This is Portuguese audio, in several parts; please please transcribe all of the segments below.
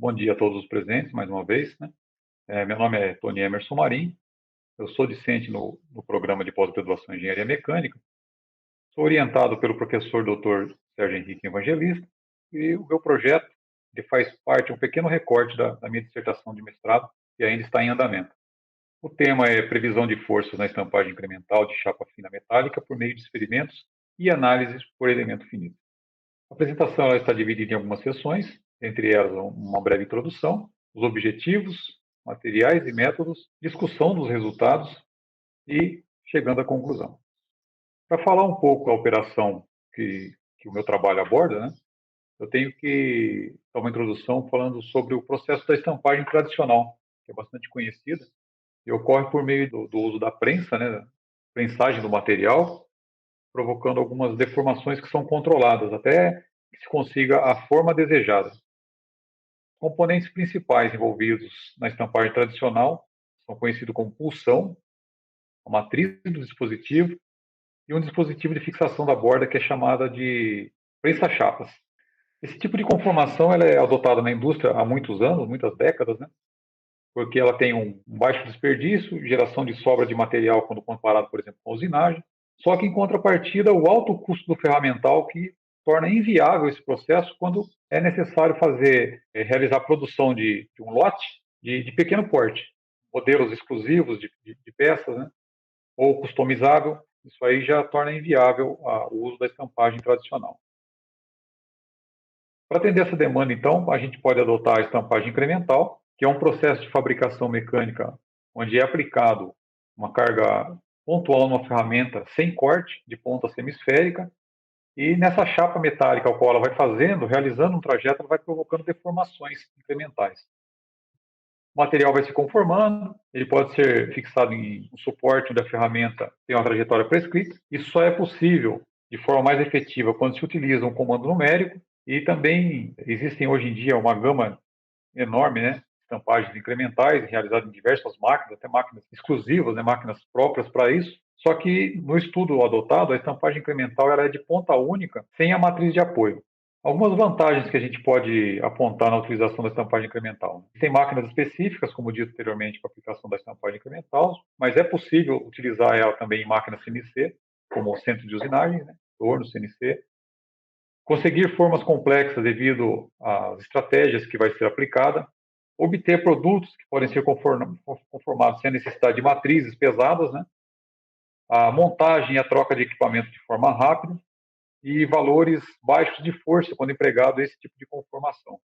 Bom dia a todos os presentes, mais uma vez, né? Meu nome é Tony Emerson Marim, eu sou discente no programa de pós-graduação em Engenharia Mecânica, sou orientado pelo professor Dr. Sérgio Henrique Evangelista, e o meu projeto ele faz parte, um pequeno recorte da minha dissertação de mestrado, que ainda está em andamento. O tema é previsão de forças na estampagem incremental de chapa fina metálica por meio de experimentos e análises por elemento finito. A apresentação ela está dividida em algumas sessões, entre elas uma breve introdução, os objetivos, materiais e métodos, discussão dos resultados e chegando à conclusão. Para falar um pouco a operação que o meu trabalho aborda, né, eu tenho que dar uma introdução falando sobre o processo da estampagem tradicional, que é bastante conhecida, e ocorre por meio do uso da prensa, né, prensagem do material, provocando algumas deformações que são controladas, até que se consiga a forma desejada. Componentes principais envolvidos na estampagem tradicional são conhecidos como pulsão, a matriz do dispositivo e um dispositivo de fixação da borda que é chamada de prensa-chapas. Esse tipo de conformação ela é adotada na indústria há muitos anos, muitas décadas, né? Porque ela tem um baixo desperdício, geração de sobra de material quando comparado, por exemplo, com a usinagem. Só que, em contrapartida, o alto custo do ferramental que torna inviável esse processo quando é necessário realizar a produção de um lote de pequeno porte, modelos exclusivos de peças, né? Ou customizável. Isso aí já torna inviável o uso da estampagem tradicional. Para atender essa demanda, então, a gente pode adotar a estampagem incremental, que é um processo de fabricação mecânica onde é aplicado uma carga pontual numa ferramenta sem corte, de ponta semisférica, e nessa chapa metálica ao qual ela vai fazendo, realizando um trajeto, ela vai provocando deformações incrementais. O material vai se conformando, ele pode ser fixado em um suporte onde a ferramenta tem uma trajetória prescrita. Isso só é possível de forma mais efetiva quando se utiliza um comando numérico, e também existem hoje em dia uma gama enorme, né, de estampagens incrementais realizadas em diversas máquinas, até máquinas exclusivas, né, máquinas próprias para isso. Só que no estudo adotado, a estampagem incremental ela é de ponta única, sem a matriz de apoio. Algumas vantagens que a gente pode apontar na utilização da estampagem incremental. Tem máquinas específicas, como dito anteriormente, para a aplicação da estampagem incremental, mas é possível utilizar ela também em máquinas CNC, como o centro de usinagem, né, torno, CNC. Conseguir formas complexas devido às estratégias que vai ser aplicada. Obter produtos que podem ser conformados sem a necessidade de matrizes pesadas, né? A montagem e a troca de equipamento de forma rápida e valores baixos de força quando empregado esse tipo de conformação.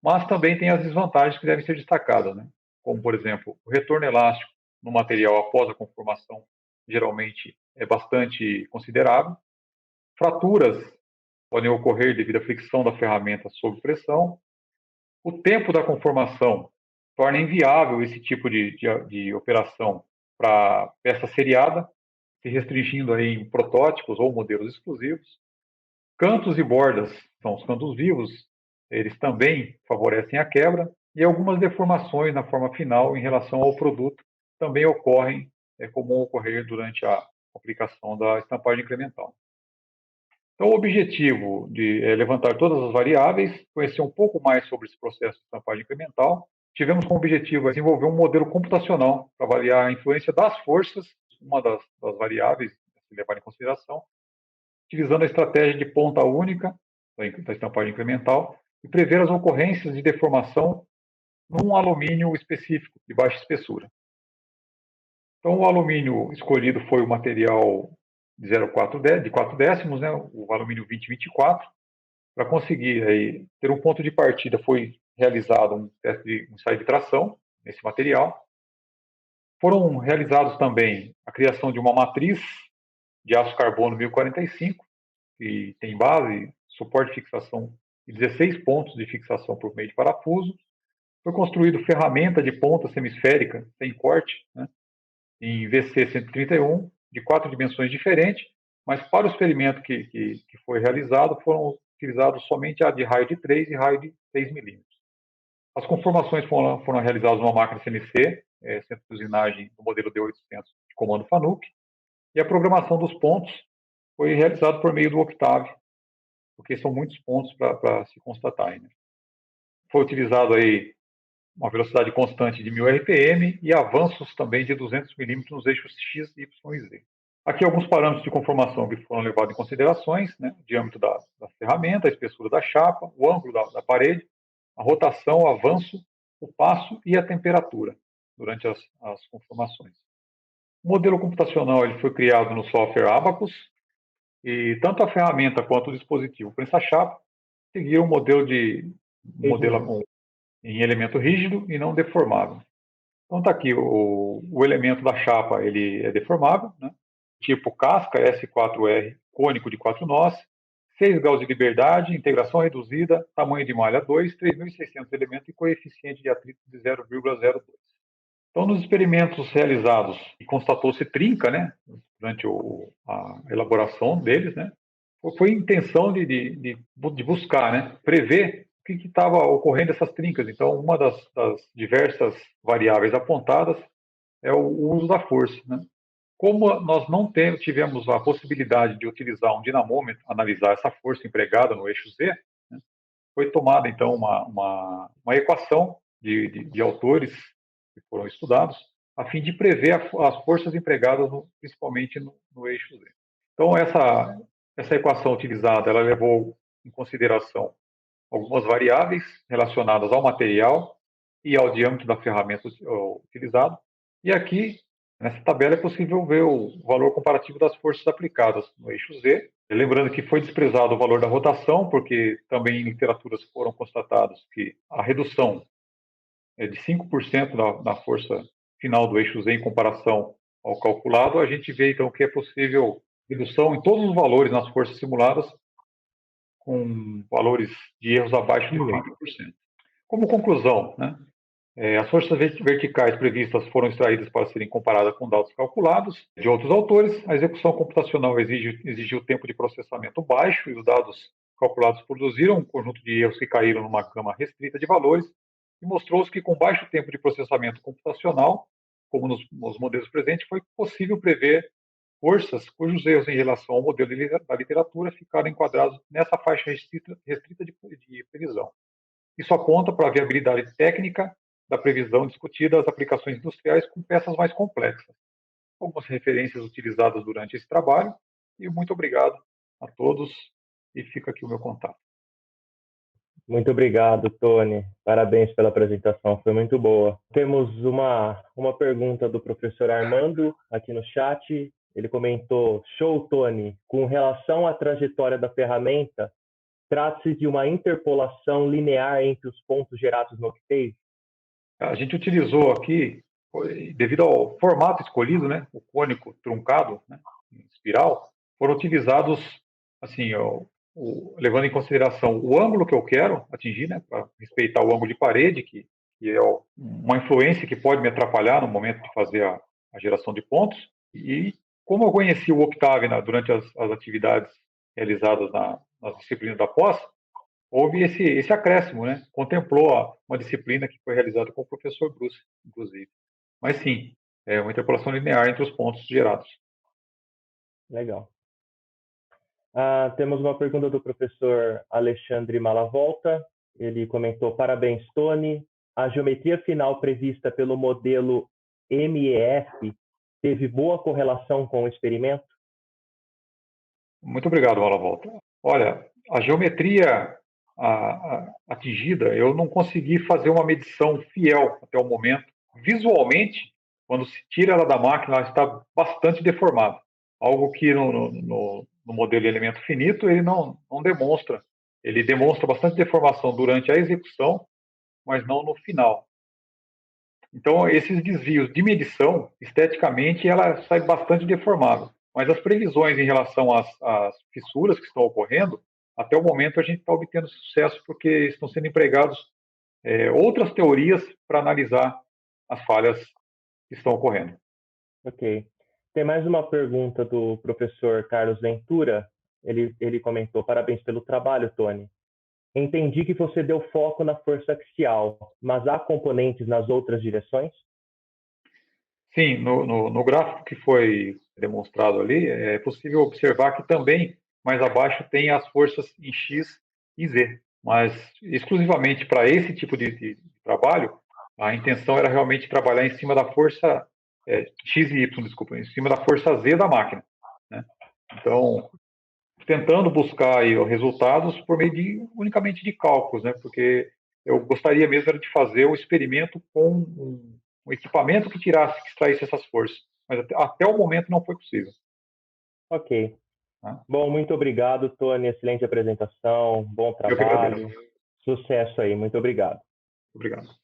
Mas também tem as desvantagens que devem ser destacadas, né? Como, por exemplo, o retorno elástico no material após a conformação geralmente é bastante considerável. Fraturas podem ocorrer devido à fricção da ferramenta sob pressão. O tempo da conformação torna inviável esse tipo de operação para peça seriada, se restringindo aí em protótipos ou modelos exclusivos. Cantos e bordas, são os cantos vivos, eles também favorecem a quebra, e algumas deformações na forma final em relação ao produto também ocorrem, é comum ocorrer durante a aplicação da estampagem incremental. Então, o objetivo é levantar todas as variáveis, conhecer um pouco mais sobre esse processo de estampagem incremental. Tivemos como objetivo desenvolver um modelo computacional para avaliar a influência das forças, uma das variáveis a se levar em consideração, utilizando a estratégia de ponta única da estampagem incremental e prever as ocorrências de deformação num alumínio específico de baixa espessura. Então, o alumínio escolhido foi o material de 4 décimos, né, o alumínio 2024. Para conseguir aí, ter um ponto de partida, foi realizado um teste de ensaio de tração nesse material. Foram realizados também a criação de uma matriz de aço carbono 1045, que tem base, suporte de fixação e 16 pontos de fixação por meio de parafuso. Foi construído ferramenta de ponta semisférica, sem corte, né, em VC 131, de 4 dimensões diferentes, mas para o experimento que foi realizado, foram utilizados somente a de raio de 3 e raio de 6 milímetros. As conformações foram realizadas numa máquina CNC, centro de usinagem do modelo D800 de comando FANUC, e a programação dos pontos foi realizada por meio do Octave, porque são muitos pontos para se constatar. Né? Foi utilizado aí uma velocidade constante de 1000 RPM e avanços também de 200 milímetros nos eixos X, Y e Z. Aqui alguns parâmetros de conformação que foram levados em considerações, né? O diâmetro da ferramenta, a espessura da chapa, o ângulo da parede, a rotação, o avanço, o passo e a temperatura durante as conformações. O modelo computacional ele foi criado no software Abacus e tanto a ferramenta quanto o dispositivo prensa-chapa seguiram um modelo em elemento rígido e não deformável. Então está aqui o elemento da chapa, ele é deformável, né? Tipo casca S4R, cônico de 4 nós, 6 graus de liberdade, integração reduzida, tamanho de malha 2, 3.600 elementos e coeficiente de atrito de 0,02. Então, nos experimentos realizados, e constatou-se trinca, né, durante a elaboração deles, né, foi a intenção de buscar, né, prever o que estava ocorrendo essas trincas. Então, uma das diversas variáveis apontadas é o uso da força, né. Como nós não tivemos a possibilidade de utilizar um dinamômetro, analisar essa força empregada no eixo Z, né, foi tomada, então, uma equação de autores que foram estudados, a fim de prever as forças empregadas, principalmente no eixo Z. Então, essa equação utilizada, ela levou em consideração algumas variáveis relacionadas ao material e ao diâmetro da ferramenta utilizado. E aqui, nessa tabela, é possível ver o valor comparativo das forças aplicadas no eixo Z. Lembrando que foi desprezado o valor da rotação, porque também em literaturas foram constatados que a redução de 5% da força final do eixo Z em comparação ao calculado, a gente vê então que é possível redução em todos os valores nas forças simuladas, com valores de erros abaixo de 30%. Como conclusão, né, as forças verticais previstas foram extraídas para serem comparadas com dados calculados de outros autores. A execução computacional exigiu tempo de processamento baixo e os dados calculados produziram um conjunto de erros que caíram numa gama restrita de valores e mostrou-se que com baixo tempo de processamento computacional, como nos modelos presentes, foi possível prever forças cujos erros em relação ao modelo da literatura ficaram enquadrados nessa faixa restrita de previsão. Isso aponta para a viabilidade técnica da previsão discutida às aplicações industriais com peças mais complexas. Algumas referências utilizadas durante esse trabalho e muito obrigado a todos e fica aqui o meu contato. Muito obrigado, Tony. Parabéns pela apresentação, foi muito boa. Temos uma pergunta do professor Armando aqui no chat. Ele comentou: show, Tony. Com relação à trajetória da ferramenta, trata-se de uma interpolação linear entre os pontos gerados no Octave? A gente utilizou aqui, devido ao formato escolhido, né, o cônico truncado, né, em espiral, foram utilizados, assim, levando em consideração o ângulo que eu quero atingir, né, para respeitar o ângulo de parede, que é uma influência que pode me atrapalhar no momento de fazer a geração de pontos. E como eu conheci o Octave durante as atividades realizadas nas disciplinas da pós, houve esse acréscimo, né? Contemplou uma disciplina que foi realizada com o professor Bruce, inclusive. Mas sim, é uma interpolação linear entre os pontos gerados. Legal. Temos uma pergunta do professor Alexandre Malavolta. Ele comentou: parabéns, Tony. A geometria final prevista pelo modelo MEF teve boa correlação com o experimento? Muito obrigado, Malavolta. Olha, a geometria atingida, eu não consegui fazer uma medição fiel até o momento. Visualmente, quando se tira ela da máquina, ela está bastante deformada. Algo que no modelo de elemento finito ele não demonstra. Ele demonstra bastante deformação durante a execução, mas não no final. Então, esses desvios de medição, esteticamente, ela sai bastante deformada. Mas as previsões em relação às fissuras que estão ocorrendo, até o momento a gente está obtendo sucesso porque estão sendo empregados outras teorias para analisar as falhas que estão ocorrendo. Ok. Tem mais uma pergunta do professor Carlos Ventura. Ele comentou: parabéns pelo trabalho, Tony. Entendi que você deu foco na força axial, mas há componentes nas outras direções? Sim, no gráfico que foi demonstrado ali, é possível observar que também, mais abaixo, tem as forças em X e Z. mas exclusivamente para esse tipo de trabalho, a intenção era realmente trabalhar em cima da força X e Y, desculpa, em cima da força Z da máquina, né? Então, tentando buscar aí resultados por meio unicamente de cálculos, né? Porque eu gostaria mesmo era de fazer o experimento com um equipamento que extraísse essas forças, mas até o momento não foi possível. Ok. Tá? Bom, muito obrigado, Tony. Excelente apresentação, bom Eu que trabalho, agradeço. sucesso aí. Muito obrigado. Obrigado.